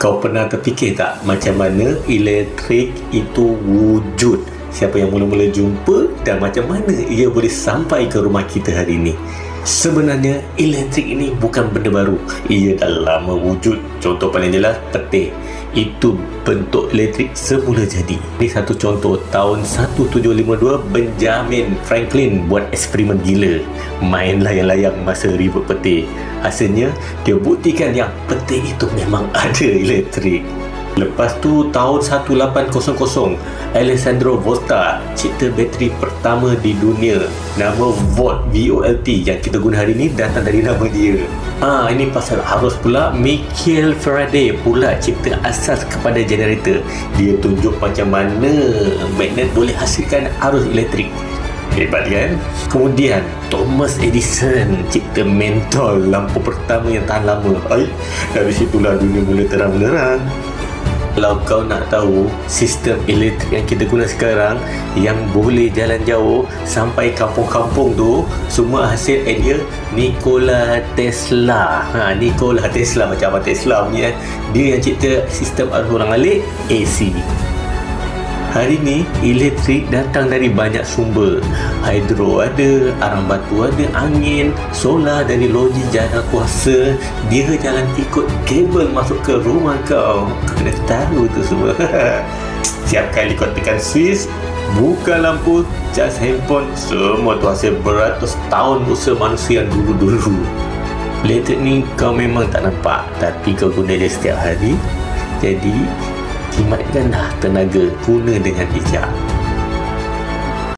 Kau pernah terfikir tak macam mana elektrik itu wujud? Siapa yang mula-mula jumpa dan macam mana ia boleh sampai ke rumah kita hari ini? Sebenarnya elektrik ini bukan benda baru. Ia dah lama wujud. Contoh paling jelas peti. Itu bentuk elektrik semula jadi. Ini satu contoh. Tahun 1752 Benjamin Franklin buat eksperimen gila, main layang-layang masa ribut peti. Hasilnya dia buktikan yang peti itu memang ada elektrik. Lepas tu tahun 1800 Alessandro Volta cipta bateri pertama di dunia. Nama Volt, VOLT yang kita guna hari ni datang dari nama dia. Ini pasal arus pula. Michael Faraday pula cipta asas kepada generator. Dia tunjuk macam mana magnet boleh hasilkan arus elektrik. Hebat kan? Kemudian Thomas Edison cipta mentol, lampu pertama yang tahan lama. Dari situlah dunia mula terang benderang. Kalau kau nak tahu sistem elektrik yang kita guna sekarang yang boleh jalan jauh sampai kampung-kampung tu, semua hasil idea Nikola Tesla. Nikola Tesla, macam apa Tesla punya. Dia yang cipta sistem arus ulang-alik AC. Hari ni elektrik datang dari banyak sumber. Hidro ada, arang batu ada, angin, solar dari loji jana kuasa. Dia jangan ikut kabel masuk ke rumah kau. Kau kena tahu tu semua. Setiap kali kau tekan switch, buka lampu, cas handphone, semua tu hasil beratus tahun usaha manusia yang dulu-dulu. Elektrik ni kau memang tak nampak, tapi kau guna dia setiap hari. Jadi jimatkanlah tenaga, guna dengan bijak.